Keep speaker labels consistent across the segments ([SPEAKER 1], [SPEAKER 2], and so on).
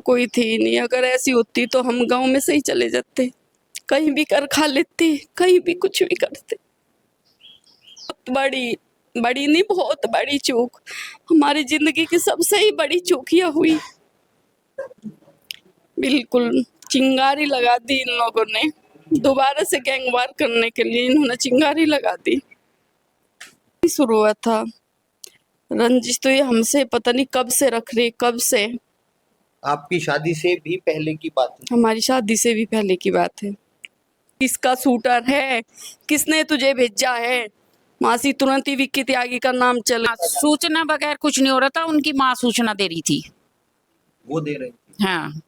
[SPEAKER 1] कोई थी नहीं। अगर ऐसी होती तो हम गांव में से ही चले जाते, कहीं भी कर खा लेते, कहीं भी कुछ भी करते। बहुत बड़ी बड़ी नहीं, बहुत बड़ी चूक, हमारी जिंदगी की सबसे ही बड़ी चूक यह हुई। बिल्कुल चिंगारी लगा दी इन लोगों ने, दोबारा से गैंगवार करने के लिए इन्होंने चिंगारी लगा दी। शुरू हुआ था रंजिश तो ये हमसे पता नहीं कब से रख रही, कब से।
[SPEAKER 2] आपकी शादी से भी पहले की बात है?
[SPEAKER 1] हमारी शादी से भी पहले की बात है। किसका शूटर है, किसने तुझे भेजा है? मासी तुरंत ही विक्की त्यागी का नाम चल।
[SPEAKER 3] सूचना बगैर कुछ नहीं हो रहा था, उनकी माँ सूचना दे रही थी।
[SPEAKER 2] वो दे रही थी?
[SPEAKER 3] हाँ,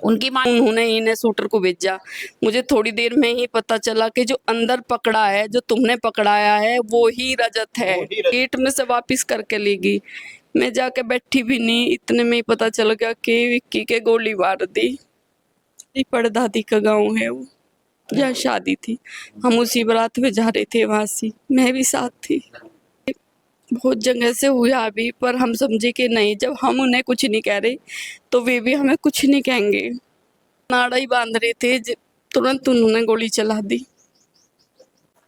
[SPEAKER 3] उनकी माँ।
[SPEAKER 1] उन्होंने इन्हें शूटर को भेजा। मुझे थोड़ी देर में ही पता चला कि जो अंदर पकड़ा है, जो तुमने पकड़ाया है, वो ही रजत है। गेट में से वापस करके ले गई। मैं जाके बैठी भी नहीं, इतने में ही पता चल गया कि विक्की के गोली मार दी। परदादी का गांव है वो, जहाँ शादी थी। हम उसी बारात में जा रहे थे वहां से, मैं भी साथ थी। बहुत जगह से हुआ अभी, पर हम समझे कि नहीं, जब हम उन्हें कुछ नहीं कह रहे तो वे भी हमें कुछ नहीं कहेंगे। नाड़ा ही बांध रहे थे, तुरंत उन्होंने गोली चला दी।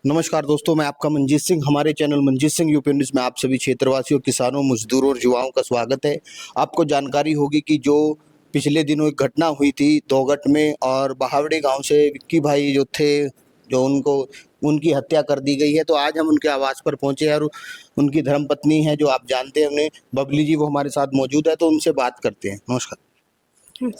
[SPEAKER 2] नमस्कार दोस्तों, मैं आपका मंजीत सिंह। हमारे channel Manjeet Singh UP news में आप सभी क्षेत्रवासियों, किसानों, मजदूरों और युवाओं का स्वागत है। आपको जानकारी होगी कि जो पिछले दिनों एक घटना हुई थी दोगट में, और बहावड़े गांव से विक्की भाई जो थे, जो उनकी हत्या कर दी गई है। तो आज हम उनके आवास पर पहुंचे हैं और उनकी धर्मपत्नी है, जो आप जानते हैं उन्हें, बबली जी, वो हमारे साथ मौजूद है। तो उनसे बात करते हैं। नमस्कार।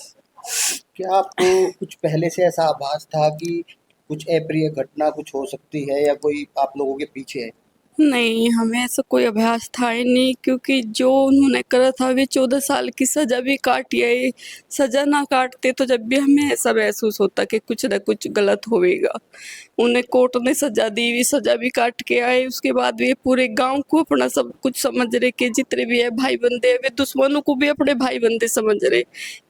[SPEAKER 2] क्या आपको कुछ पहले से ऐसा आभास था कि कुछ अप्रिय घटना कुछ हो सकती है, या कोई आप लोगों के पीछे है?
[SPEAKER 1] नहीं, हमें ऐसा कोई अभ्यास था ही नहीं, क्योंकि जो उन्होंने करा था वे 14 साल की सजा भी काटी है। सजा ना काटते तो जब भी हमें ऐसा महसूस होता कि कुछ न कुछ गलत होएगा। उन्हें कोर्ट ने सजा दी, भी सजा भी काट के आए। उसके बाद वे पूरे गांव को अपना सब कुछ समझ रहे कि जितने भी है भाई बंदे, वे दुश्मनों को भी अपने भाई बंदे समझ रहे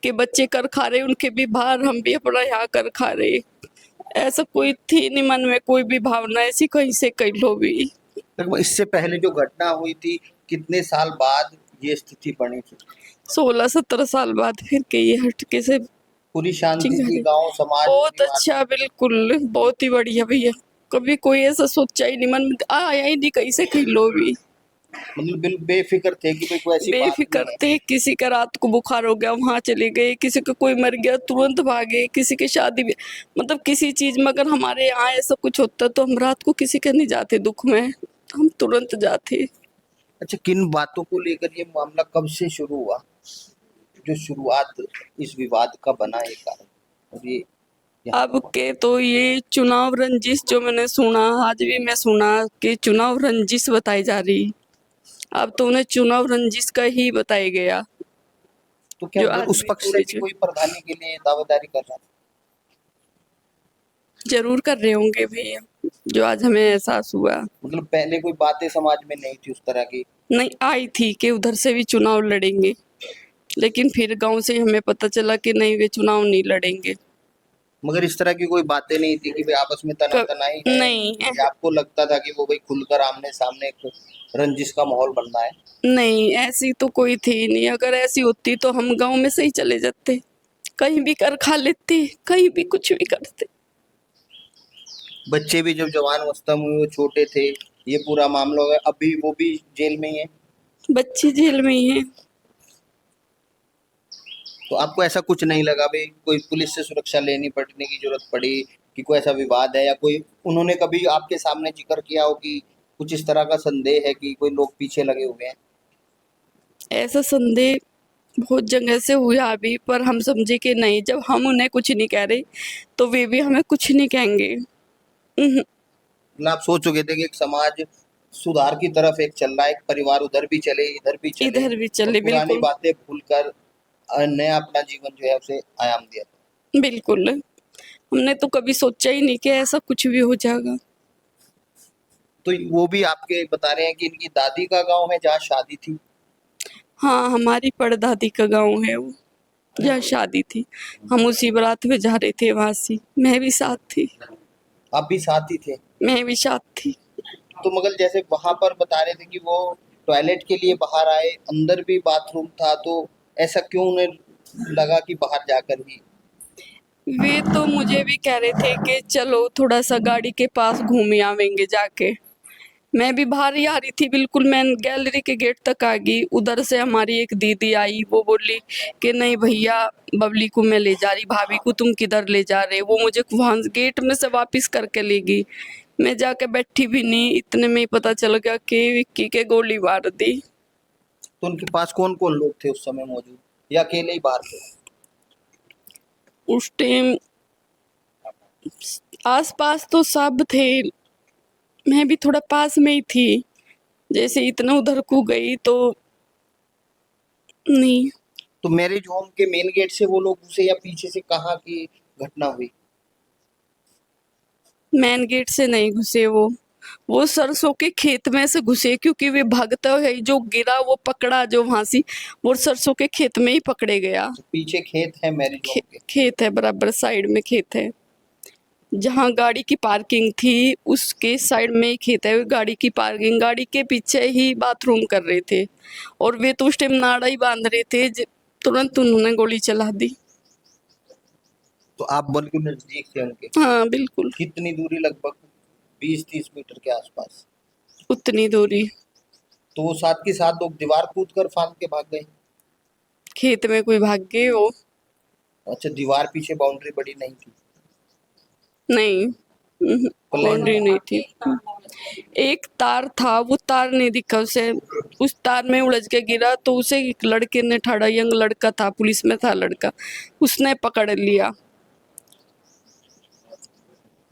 [SPEAKER 1] कि बच्चे कर खा रहे, उनके भी बाहर, हम भी अपना यहाँ कर खा रहे। ऐसा कोई थी नहीं मन में कोई भी भावना ऐसी कहीं से कहीं लो भी।
[SPEAKER 2] इससे पहले जो घटना हुई थी, कितने साल बाद ये स्थिति बनी थी?
[SPEAKER 1] 16-17 साल बाद फिर के ये हटके से
[SPEAKER 2] पूरी शांति थी
[SPEAKER 1] चिंगारी।
[SPEAKER 2] गांव समाज
[SPEAKER 1] बहुत
[SPEAKER 2] परिवार?
[SPEAKER 1] अच्छा, बिल्कुल बहुत ही बढ़िया भैया। कभी कोई ऐसा सोचा ही नहीं, मन में आया ही नहीं कहीं से कहीं लो भी।
[SPEAKER 2] मतलब बेफिक्र थे कि भाई कोई ऐसी बात
[SPEAKER 1] बेफिक्र
[SPEAKER 2] नहीं है।
[SPEAKER 1] थे, किसी का रात को बुखार हो गया वहां चले गए, किसी का कोई मर गया तुरंत भागे, किसी की शादी भी, मतलब किसी चीज में अगर हमारे यहाँ ऐसा कुछ होता तो हम रात को किसी के नहीं जाते दुख में, हम तुरंत जाते।
[SPEAKER 2] अच्छा, किन बातों को लेकर ये मामला कब से शुरू हुआ, जो शुरुआत इस विवाद का बना ये कारण? और ये
[SPEAKER 1] अब के तो ये चुनाव रंजिश, जो मैंने सुना, आज भी मैं सुना कि चुनाव रंजिश बताई जा रही। अब तो उन्हें चुनाव रंजिश का ही बताया गया।
[SPEAKER 2] तो क्या
[SPEAKER 1] जो आज
[SPEAKER 2] उस
[SPEAKER 1] भी
[SPEAKER 2] पक्ष से
[SPEAKER 1] पूरी
[SPEAKER 2] भी कोई प्रधानी के लिए दावेदारी कर रहा था?
[SPEAKER 1] जरूर कर रहे होंगे भैया, जो आज हमें एहसास हुआ।
[SPEAKER 2] मतलब पहले कोई बातें समाज में नहीं थी उस तरह की?
[SPEAKER 1] नहीं आई थी कि उधर से भी चुनाव लड़ेंगे, लेकिन फिर गांव से हमें पता चला कि नहीं, वे चुनाव नहीं लड़ेंगे।
[SPEAKER 2] मगर इस तरह की कोई बातें नहीं थी कि भाई आपस में तनातनाई है?
[SPEAKER 1] नहीं है।
[SPEAKER 2] या आपको लगता था कि वो भाई खुलकर आमने सामने एक रंजिश का माहौल बनना है?
[SPEAKER 1] नहीं, ऐसी तो कोई थी नहीं। अगर ऐसी होती तो हम गांव में से ही चले जाते, कहीं भी कर खा लेते, कहीं भी कुछ भी करते।
[SPEAKER 2] बच्चे भी जब जवान अवस्था में वो छोटे थे, ये पूरा मामला हो गया, अभी वो भी जेल में ही है?
[SPEAKER 1] बच्चे जेल में ही है।
[SPEAKER 2] तो आपको ऐसा कुछ नहीं लगा भाई कोई पुलिस से सुरक्षा लेनी पड़ने की जरूरत पड़ी, कि कोई ऐसा विवाद है, या कोई उन्होंने कभी आपके सामने जिक्र किया हो कि कुछ इस तरह का संदेह है कि कोई लोग पीछे लगे हुए हैं?
[SPEAKER 1] ऐसा संदेह बहुत जगह से हुआ अभी, पर हम समझे कि नहीं, जब हम उन्हें कुछ नहीं कह रहे तो वे भी हमें कुछ नहीं कहेंगे।
[SPEAKER 2] मतलब आप सोच चुके थे कि एक समाज सुधार की तरफ एक चल रहा है, एक परिवार उधर भी चले इधर भी चले,
[SPEAKER 1] इधर भी
[SPEAKER 2] और
[SPEAKER 1] चले,
[SPEAKER 2] पुरानी
[SPEAKER 1] बिल्कुल
[SPEAKER 2] बातें भूलकर नया अपना जीवन जो है उसे आयाम दिया था।
[SPEAKER 1] बिल्कुल। हमने तो कभी सोचा ही नहीं कि ऐसा कुछ भी हो जाएगा।
[SPEAKER 2] तो वो भी आपके बता रहे हैं कि इनकी दादी का गांव है जहाँ शादी थी?
[SPEAKER 1] हाँ, हमारी परदादी का गांव है वो, जहाँ शादी थी। हम उसी बारात में जा रहे थे वहां से, मैं भी साथ थी।
[SPEAKER 2] आप भी साथ ही थे?
[SPEAKER 1] मैं भी साथ थी।
[SPEAKER 2] तो मगर जैसे वहां पर बता रहे थे कि वो टॉयलेट के लिए बाहर आए, अंदर भी बाथरूम था, तो ऐसा क्यों उन्हें लगा कि बाहर जाकर ही?
[SPEAKER 1] वे तो मुझे भी कह रहे थे कि चलो थोड़ा सा गाड़ी के पास घूम आवेंगे जाके। मैं भी बाहर ही आ रही थी, बिल्कुल मैं गैलरी के गेट तक आ गई। उधर से हमारी एक दीदी आई, वो बोली कि नहीं भैया, बबली को मैं ले जा रही, भाभी को तुम किधर ले जा रहे? वो मुझे वहां गेट में से वापस करके ले गई। मैं जाके बैठी भी नहीं, इतने में ही पता चल गया कि विक्की के गोली मार दी।
[SPEAKER 2] तो उनके पास कौन कौन लोग थे उस समय मौजूद, या अकेले ही बाहर थे?
[SPEAKER 1] उस टाइम आसपास तो सब थे, मैं भी थोड़ा पास में ही थी। जैसे इतना उधर को गई तो नहीं।
[SPEAKER 2] तो मैरिज होम के मेन गेट से वो लोग घुसे या पीछे से कहाँ की घटना हुई?
[SPEAKER 1] मेन गेट से नहीं घुसे, वो सरसों के खेत में से घुसे, क्योंकि वे भागता है, जो गिरा वो पकड़ा, जो वहां से वो सरसों के खेत में ही पकड़े गया।
[SPEAKER 2] तो पीछे खेत है मैरिज होम के?
[SPEAKER 1] खेत है, बराबर साइड में खेत है। जहाँ गाड़ी की पार्किंग थी उसके साइड में ही खेत है। गाड़ी की पार्किंग, गाड़ी के पीछे ही बाथरूम कर रहे थे, और वे तो उस टाइम नाड़ा ही बांध रहे थे। तुरंत उन्होंने गोली चला दी।
[SPEAKER 2] तो आप बिल्कुल नजदीक थे उनके?
[SPEAKER 1] हाँ बिल्कुल,
[SPEAKER 2] कितनी दूरी? लगभग 20-30 मीटर के आसपास?
[SPEAKER 1] उतनी दूरी।
[SPEAKER 2] तो वो साथ के साथ लोग दीवार कूद कर फांद के भाग गए?
[SPEAKER 1] खेत में कोई भाग गए हो?
[SPEAKER 2] अच्छा, दीवार पीछे बाउंड्री बड़ी नहीं थी?
[SPEAKER 1] नहीं, बाउंड्री नहीं थी। एक तार था, वो तार नहीं दिखा उसे, उस तार में उलझ के गिरा, तो उसे एक लड़के ने ठाड़ा, यंग लड़का था, पुलिस में था लड़का, उसने पकड़ लिया।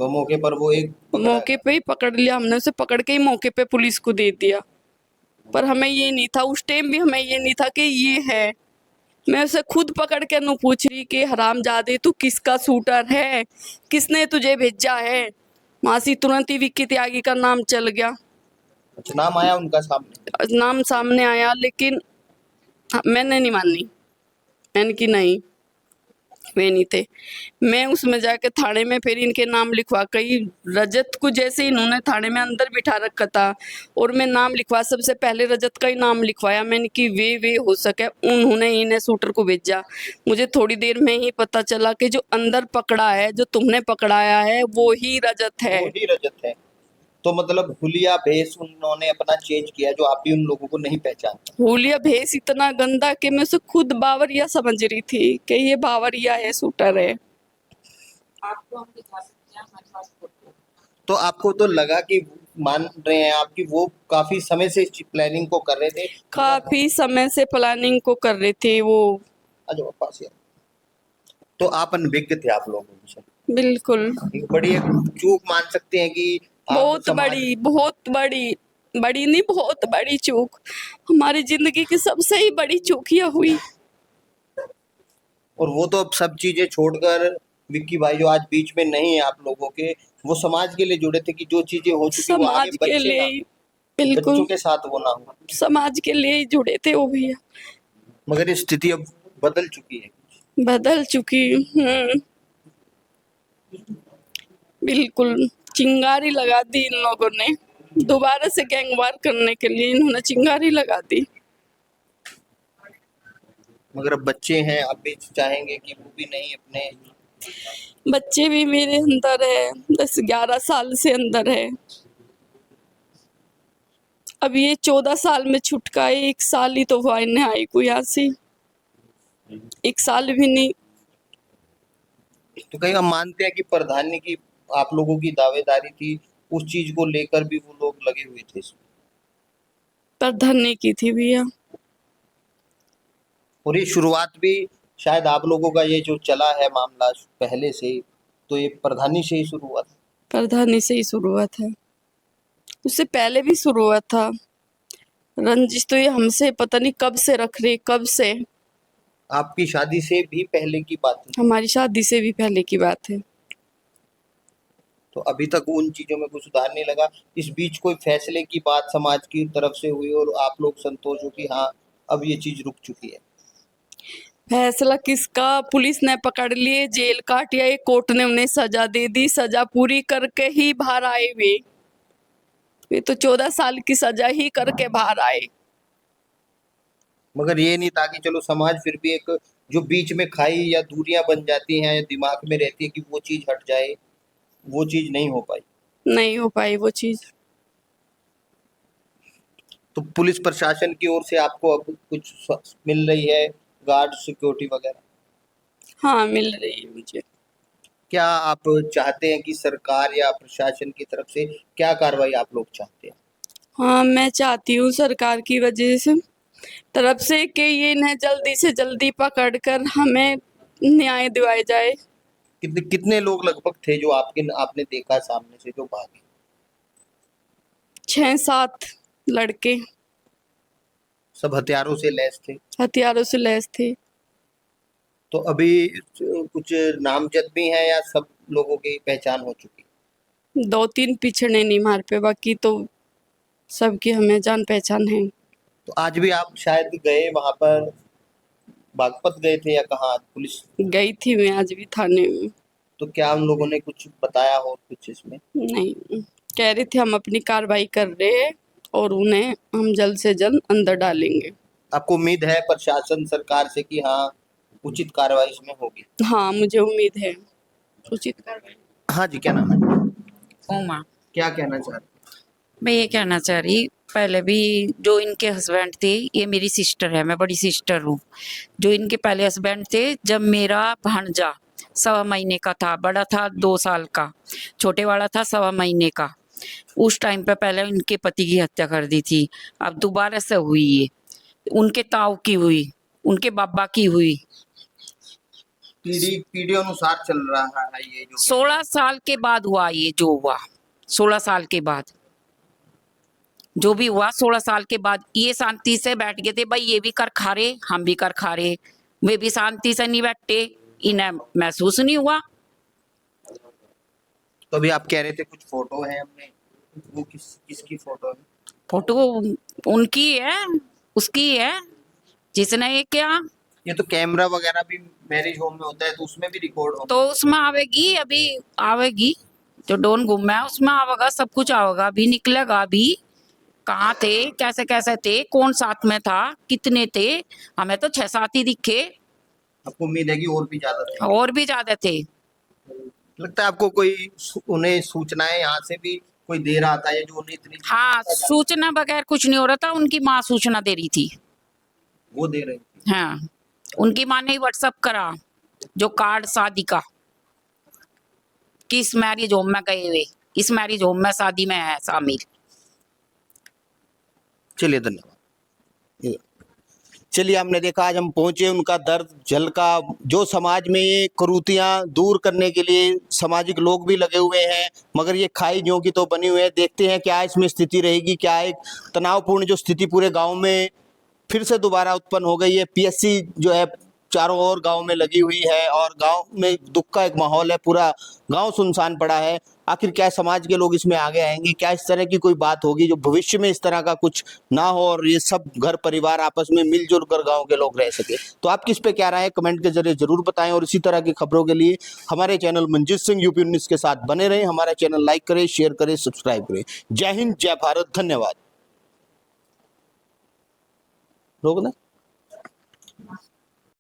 [SPEAKER 2] तो मौके पर वो एक पकड़ा
[SPEAKER 1] मौके
[SPEAKER 2] गया।
[SPEAKER 1] पे ही पकड़ लिया हमने, उसे पकड़ के ही मौके पे पुलिस को दे दिया। पर हमें ये नहीं था, उस टाइम भी हमें ये नहीं था कि ये है। मैं उसे खुद पकड़ के नु पूछ रही कि हरामजादे, तू किसका शूटर है, किसने तुझे भेजा है? मासी तुरंत ही विक्की त्यागी का नाम चल गया,
[SPEAKER 2] अच्छा, नाम आया उनका सामने?
[SPEAKER 1] नाम सामने आया, लेकिन मैंने नहीं मानी। मैंने कि नहीं, वे नहीं थे। मैं उसमें जाके थाने में फिर इनके नाम लिखवा कई, रजत को जैसे इन्होंने थाने में अंदर बिठा रखा था, और मैं नाम लिखवा, सबसे पहले रजत का ही नाम लिखवाया मैंने कि वे हो सके उन्होंने इन्हें शूटर को भेजा। मुझे थोड़ी देर में ही पता चला कि जो अंदर पकड़ा है, जो तुमने पकड़ाया है, वो ही रजत है।
[SPEAKER 2] वो ही रजत है? तो मतलब हुलिया भेष उन्होंने अपना चेंज किया, जो आप भी उन लोगों को नहीं पहचानते?
[SPEAKER 1] हुलिया भेस इतना गंदा कि मैं उसे खुद बावरिया समझ रही थी कि ये बावरिया है, शूटर है।
[SPEAKER 3] आपको हम दिखा सकते हैं हमारे पास फोटो।
[SPEAKER 2] तो आपको तो लगा कि, मान रहे हैं आपकी, वो काफी समय से इस प्लानिंग को कर रहे थे?
[SPEAKER 1] काफी समय से प्लानिंग को कर रहे थे वो।
[SPEAKER 2] आज वापस यार। तो आप अनभिज्ञ थे आप लोगों से?
[SPEAKER 1] बिल्कुल,
[SPEAKER 2] एक बड़ी एक चूक मान सकते हैं कि आप
[SPEAKER 1] बहुत
[SPEAKER 2] समाज,
[SPEAKER 1] बड़ी, बहुत बड़ी, बड़ी नहीं, बहुत बड़ी चूक, हमारी जिंदगी की सबसे ही बड़ी चूक यह हुई।
[SPEAKER 2] और वो तो अब सब चीजें छोड़कर, विक्की भाई जो आज बीच में नहीं है आप लोगों के, वो समाज के लिए जुड़े थे कि जो चीजें हो चुकी वो आगे
[SPEAKER 1] समाज के
[SPEAKER 2] बच्चे
[SPEAKER 1] लिए
[SPEAKER 2] ना,
[SPEAKER 1] ही,
[SPEAKER 2] बच्चों
[SPEAKER 1] बिल्कुल
[SPEAKER 2] के साथ वो ना हो।
[SPEAKER 1] समाज के लिए ही जुड़े थे वो भैया।
[SPEAKER 2] मगर ये स्थिति अब बदल चुकी है।
[SPEAKER 1] बदल चुकी। बिल्कुल, चिंगारी लगा दी इन लोगों ने, दोबारा से गैंगवार करने के लिए इन्होंने चिंगारी लगा दी।
[SPEAKER 2] मगर अब बच्चे हैं, आप भी चाहेंगे कि वो भी नहीं अपने?
[SPEAKER 1] बच्चे भी मेरे अंदर है, 10-11 साल से अंदर है। अब ये 14 साल में छुटका है, 1 साल ही तो हुआ इन्हें आई को यहाँ से, 1 साल भी नहीं।
[SPEAKER 2] तो कहीं हम मानते हैं कि प्रधानी की आप लोगों की दावेदारी थी, उस चीज को लेकर भी वो लोग लगे हुए थे इसमें?
[SPEAKER 1] पर धरने की थी भैया।
[SPEAKER 2] और ये शुरुआत भी शायद आप लोगों का, ये जो चला है मामला पहले से ही, तो ये प्रधानी से ही शुरू हुआ था?
[SPEAKER 1] प्रधानी से ही शुरू हुआ था, उससे पहले भी शुरू हुआ था। रंजिश तो ये हमसे पता नहीं कब से रख रही, कब से।
[SPEAKER 2] आपकी शादी से भी पहले की बात है?
[SPEAKER 1] हमारी शादी से भी पहले की बात है।
[SPEAKER 2] तो अभी तक उन चीजों में कुछ सुधार नहीं लगा? इस बीच कोई फैसले की बात समाज की तरफ से हुई और आप लोग संतोष हो कि हाँ अब ये चीज रुक चुकी है?
[SPEAKER 1] फैसला किसका? पुलिस ने पकड़ लिए, जेल काटिया, ये कोर्ट ने उन्हें सजा दे दी, सजा पूरी करके ही बाहर आए वे तो 14 साल की सजा ही करके बाहर आए।
[SPEAKER 2] मगर ये नहीं था कि चलो समाज फिर भी एक जो बीच में खाई या दूरियां बन जाती हैं, दिमाग में रहती है कि वो चीज हट जाए, वो चीज नहीं हो पाई।
[SPEAKER 1] नहीं हो पाई वो चीज़।
[SPEAKER 2] तो पुलिस प्रशासन की ओर से आपको अब कुछ मिल रही है, गार्ड सिक्योरिटी वगैरह?
[SPEAKER 1] हाँ, मिल रही है मुझे।
[SPEAKER 2] क्या आप चाहते हैं कि सरकार या प्रशासन की तरफ से क्या कार्रवाई आप लोग चाहते हैं?
[SPEAKER 1] हाँ, मैं चाहती हूँ सरकार की वजह से तरफ से कि ये इन्हें जल्दी से जल्दी पकड़ कर हमें न्याय दिवाया जाए।
[SPEAKER 2] कितने कितने लोग लगभग थे जो आपने देखा सामने से जो भागे?
[SPEAKER 1] 6-7 लड़के
[SPEAKER 2] सब हथियारों से लैस थे?
[SPEAKER 1] हथियारों से लैस थे।
[SPEAKER 2] तो अभी कुछ नामजद भी हैं या सब लोगों की पहचान हो चुकी?
[SPEAKER 1] 2-3 पिछड़े नहीं मार पे, बाकी तो सबकी हमें जान पहचान है।
[SPEAKER 2] तो आज भी आप शायद गए वहां पर, बागपत गए थे या कहाँ पुलिस?
[SPEAKER 1] गई थी मैं आज भी थाने में।
[SPEAKER 2] तो क्या उन लोगों ने कुछ बताया हो कुछ इसमें?
[SPEAKER 1] नहीं, कह रहे थे हम अपनी कार्रवाई कर रहे हैं और उन्हें हम जल्द से जल्द अंदर डालेंगे।
[SPEAKER 2] आपको उम्मीद है प्रशासन सरकार से कि हाँ उचित कार्रवाई इसमें होगी?
[SPEAKER 1] हाँ, मुझे उम्मीद है उचित कार्रवाई।
[SPEAKER 2] हाँ जी, क्या नाम है?
[SPEAKER 3] उमा।
[SPEAKER 2] क्या कहना चाह रहे?
[SPEAKER 3] मैं ये कहना चाह रही, पहले भी जो इनके हस्बैंड थे, ये मेरी सिस्टर है, मैं बड़ी सिस्टर हूँ। जो इनके पहले हस्बैंड थे, जब मेरा भांजा 1.25 महीने का था, बड़ा था 2 साल का, छोटे वाला था 1.25 महीने का, उस टाइम पे पहले इनके पति की हत्या कर दी थी। अब दोबारा से हुई ये, उनके ताऊ की हुई, उनके बाबा की हुई।
[SPEAKER 2] पीढ़ी पीढ़ी अनुसार चल रहा है ये जो
[SPEAKER 3] 16 साल के बाद हुआ ये जो हुआ, 16 साल के बाद जो भी हुआ, 16 साल के बाद ये शांति से बैठ गए थे, भाई ये भी कर खा रहे, हम भी कर खा रहे, वे भी शांति से नहीं बैठे, इन्हें महसूस नहीं हुआ।
[SPEAKER 2] तो अभी आप कह रहे थे कुछ फोटो है हमने, वो किसकी फोटो है?
[SPEAKER 3] फोटो उनकी है, उसकी है, जिसने ये क्या,
[SPEAKER 2] ये तो कैमरा वगैरह भी मैरिज होम में होता है तो उसमें भी रिकॉर्ड हो।
[SPEAKER 3] तो उसमें आवेगी, अभी आवेगी, जो डोन गुम है उसमें आवेगा, सब कुछ आवेगा, अभी निकलेगा। अभी कहाँ थे, कैसे कैसे थे, कौन साथ में था, कितने थे, हमें तो 6-7 ही दिखे,
[SPEAKER 2] आपको उम्मीद है कि और भी ज्यादा थे?
[SPEAKER 3] और भी ज्यादा थे।
[SPEAKER 2] लगता है आपको कोई उन्हें सूचनाएं यहाँ से भी कोई दे रहा था या जो उन्हें इतनी
[SPEAKER 3] हाँ, सूचना बगैर कुछ नहीं हो रहा था, उनकी माँ सूचना दे रही थी।
[SPEAKER 2] वो दे रही थी?
[SPEAKER 3] हाँ, उनकी माँ ने व्हाट्सअप करा जो कार्ड शादी का, कि इस मैरिज होम में गए हुए, इस मैरिज होम में शादी में है शामिल।
[SPEAKER 2] चलिए धन्यवाद। चलिए, हमने देखा आज हम पहुंचे उनका दर्द जल का, जो समाज में ये कुरीतियां दूर करने के लिए सामाजिक लोग भी लगे हुए हैं, मगर ये खाई ज्यों की तो बनी हुई है। देखते हैं क्या इसमें स्थिति रहेगी, क्या एक तनावपूर्ण जो स्थिति पूरे गांव में फिर से दोबारा उत्पन्न हो गई है। पीएससी जो है चारों ओर गांव में लगी हुई है और गांव में दुख का एक माहौल है, पूरा गांव सुनसान पड़ा है। आखिर क्या समाज के लोग इसमें आगे आएंगे, क्या इस तरह की कोई बात होगी जो भविष्य में इस तरह का कुछ ना हो और ये सब घर परिवार आपस में मिलजुल कर गांव के लोग रह सके? तो आपकी इस पे क्या राय है, कमेंट के जरिए जरूर बताएं और इसी तरह की खबरों के लिए हमारे channel Manjeet Singh UP news के साथ बने रहें। हमारा चैनल लाइक करें, शेयर करें, सब्सक्राइब करें। जय हिंद, जय भारत, धन्यवाद। रोक ना।